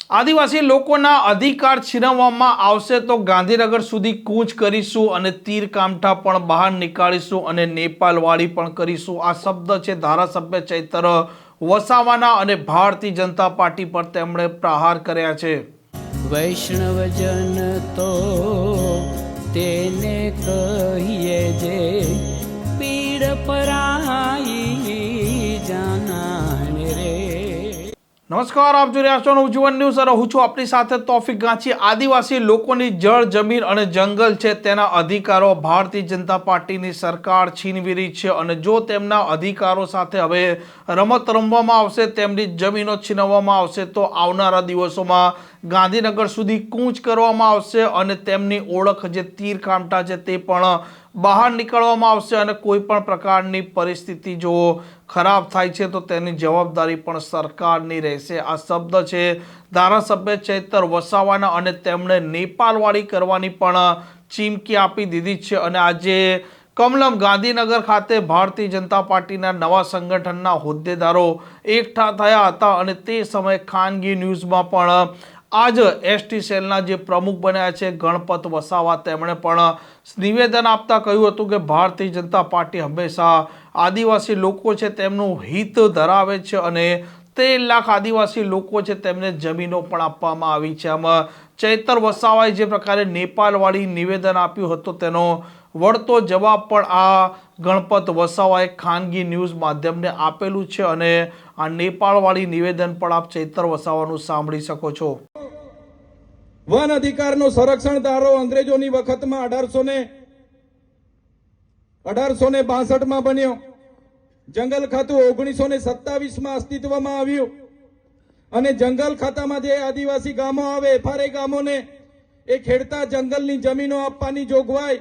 આદિવાસી લોકોના અધિકાર છીનવવામાં આવશે તો ગાંધીનગર સુધી કૂચ કરીશું અને તીર કામઠા પણ બહાર નીકાળીશું અને નેપાળવાળી પણ કરીશું. આ શબ્દ છે ધારાસભ્ય ચૈતર વસાવાના અને ભારતીય જનતા પાર્ટી પર તેમણે પ્રહાર કર્યા છે. વૈષ્ણવજન તો તેને કહીએ જે પીડ પરાઈ જાનાને રે. નમસ્કાર, આપ જોઈ રહ્યા છો નવજીવન ન્યૂઝ અને હું છું આપણી સાથે તોફિક ગાંચી. આદિવાસી લોકોની જળ, જમીન અને જંગલ છે તેના અધિકારો ભારતીય જનતા પાર્ટીની સરકાર છીનવી રહી છે અને જો તેમના અધિકારો સાથે હવે રમત રમવામાં આવશે, તેમની જમીનો છીનવવામાં આવશે તો આવનારા દિવસોમાં ગાંધીનગર સુધી કૂચ કરવામાં આવશે અને તેમની ઓળખ જે તીર કામઠા છે તે પણ બહાર નીકળવામાં આવશે અને કોઈ પણ પ્રકારની પરિસ્થિતિ જો ખરાબ થાય છે તો તેની જવાબદારી પણ સરકારની રહેશે. આ શબ્દ છે ધારાસભ્ય ચૈતર વસાવાના અને તેમણે નેપાળવાળી કરવાની પણ ચીમકી આપી દીધી છે. અને આજે કમલમ ગાંધીનગર ખાતે ભારતીય જનતા પાર્ટીના નવા સંગઠનના હોદ્દેદારો એકઠા થયા હતા અને તે સમયે ખાનગી ન્યૂઝમાં પણ આજ એસટી સેલના જે પ્રમુખ બન્યા છે ગણપત વસાવા, તેમણે પણ નિવેદન આપતા કહ્યું હતું કે ભારતીય જનતા પાર્ટી હંમેશા આદિવાસી લોકો છે તેમનું હિત ધરાવે છે અને 13 લાખ આદિવાસી લોકો છે તેમને જમીનો પણ આપવામાં આવી છે. આમાં ચૈતર વસાવાએ જે પ્રકારે નેપાળવાળી નિવેદન આપ્યું હતું તેનો વળતો જવાબ પણ આ ગણપત વસાવાએ ખાનગી ન્યૂઝ માધ્યમને આપેલું છે અને આ નેપાળવાળી નિવેદન પણ આપ ચૈતર વસાવાનું સાંભળી શકો છો. વન અધિકારનો સંરક્ષણ ધારો અંગ્રેજોની વખતમાં 1862 બન્યો. જંગલ ખાતું 1927 અસ્તિત્વમાં આવ્યું અને જંગલ ખાતામાં જે આદિવાસી ગામો આવે, FRA ગામોને એ ખેડતા જંગલની જમીનો આપવાની જોગવાઈ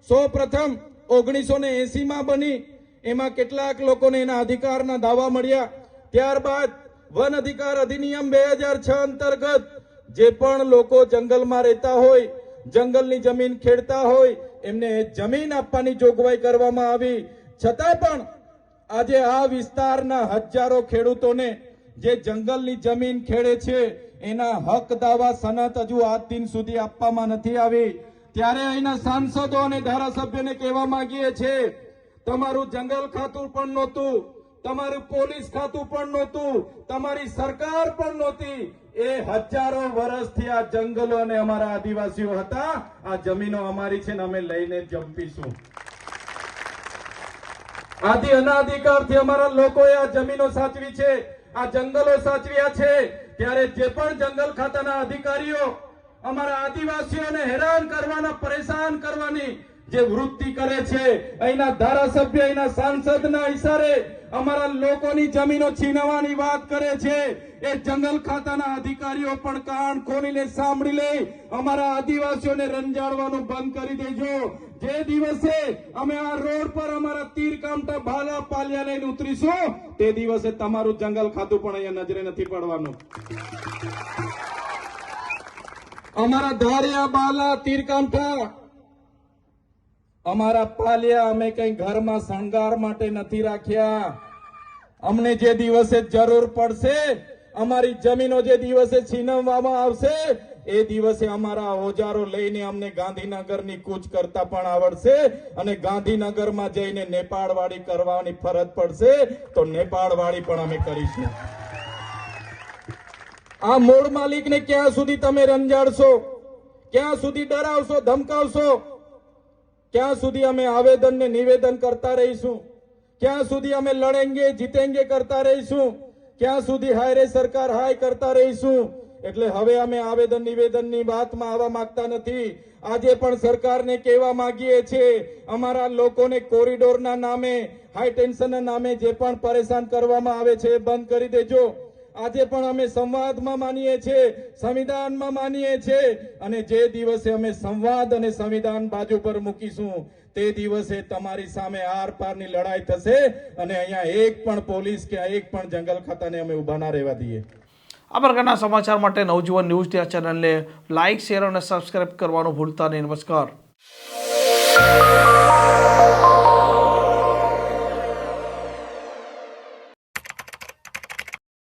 સૌપ્રથમ 1980 બની. એમાં કેટલાક લોકોને એના અધિકારના દાવા મળ્યા. ત્યારબાદ વન અધિકાર અધિનિયમ 2006 અંતર્ગત જે પણ લોકો જંગલમાં રહેતા હોય, જંગલની જમીન ખેડતા હોય, એમને જમીન આપવાની જોગવાઈ કરવામાં આવી. છતાં પણ આજે આ વિસ્તારના હજારો ખેડૂતોને જે જંગલની જમીન ખેડે છે એના હક દાવા સનદ હજુ આજ દિન સુધી આપવામાં નથી આવી. ત્યારે અહીંના સાંસદો અને ધારાસભ્યોને કહેવા માંગીએ છીએ, તમારું જંગલ ખાતું પણ નહોતું, તમારું પોલીસ ખાતું પણ નહોતું, તમારી સરકાર પણ નહોતી. એ હજારો વર્ષથી આ જંગલો અને અમારા આદિવાસીઓ હતા. આ જમીનો અમારી છે ને અમે લઈને જંપીશું. આદિ અનાધિકારથી અમારા લોકોએ આ જમીનો સાચવી છે, આ જંગલો સાચવ્યા છે. ત્યારે જે પણ જંગલ ખાતાના અધિકારીઓ અમારા આદિવાસીઓને હેરાન કરવાના, પરેશાન કરવાની જે વૃત્તિ કરે છે, અહીંના ધારાસભ્ય, અહીંના સાંસદના ઇશારે અમારા લોકોની જમીનો છીનવવાની વાત કરે છે, એ જંગલ ખાતાના અધિકારીઓ પણ કાન ખોલીને સાંભળી લે. અમારા આદિવાસીઓને રંજાડવાનું બંધ કરી દેજો. જે દિવસે અમે આ રોડ પર અમારા તીર કામઠા ભાલા પાલિયા લઈને ઉતરીશું તે દિવસે તમારું જંગલ ખાતું પણ અહીંયા નજરે નથી પડવાનું. અમારા ધારિયા, બાલા, તીર કામઠા, અમારા પાલિયા અમે કઈ ઘરમાં શણગાર માટે નથી રાખ્યા. અમને જે દિવસે જરૂર પડશે, અમારી જમીનો જે દિવસે છીનવવામાં આવશે, એ દિવસે અમારા ઓજારો લઈને અમને ગાંધીનગરની કૂચ કરતા પણ આવડશે અને ગાંધીનગરમાં જઈને નેપાળવાળી કરવાની ફરજ પડશે તો નેપાળવાળી પણ અમે કરીશું. આ મૂળ માલિકને ક્યાં સુધી તમે રંજાડશો? ક્યાં સુધી ડરાવશો, ધમકાવશો? ક્યાં સુધી અમે આવેદન ને નિવેદન કરતા રહીશું? ક્યાં સુધી અમે લડેંગે જીતેંગે કરતા રહીશું? ક્યાં સુધી હાય રે સરકાર હાય કરતા રહીશું? એટલે હવે અમે આવેદન નિવેદનની વાતમાં આવવા માંગતા નથી. આજે પણ સરકારને કહેવા માંગીએ છીએ, અમારા લોકોને કોરિડોરના નામે, હાઈ ટેન્શનના નામે જે પણ પરેશાન કરવામાં આવે છે એ બંધ કરી દેજો. આજે પણ અમે સંવાદમાં માનીએ છીએ, સંવિધાનમાં માનીએ છીએ અને જે દિવસે અમે સંવાદ અને સંવિધાન બાજુ પર મૂકીશું તે દિવસે તમારી સામે આર પારની લડાઈ થશે અને અહીંયા એક પણ પોલીસ કે એક પણ જંગલ ખાતાને અમે ઉભા ના રહેવા દઈએ. આ પ્રકારના સમાચાર માટે નવજીવન ન્યૂઝ ચેનલને લાઇક, શેર અને સબસ્ક્રાઇબ કરવાનું ભૂલતા નહીં. નમસ્કાર.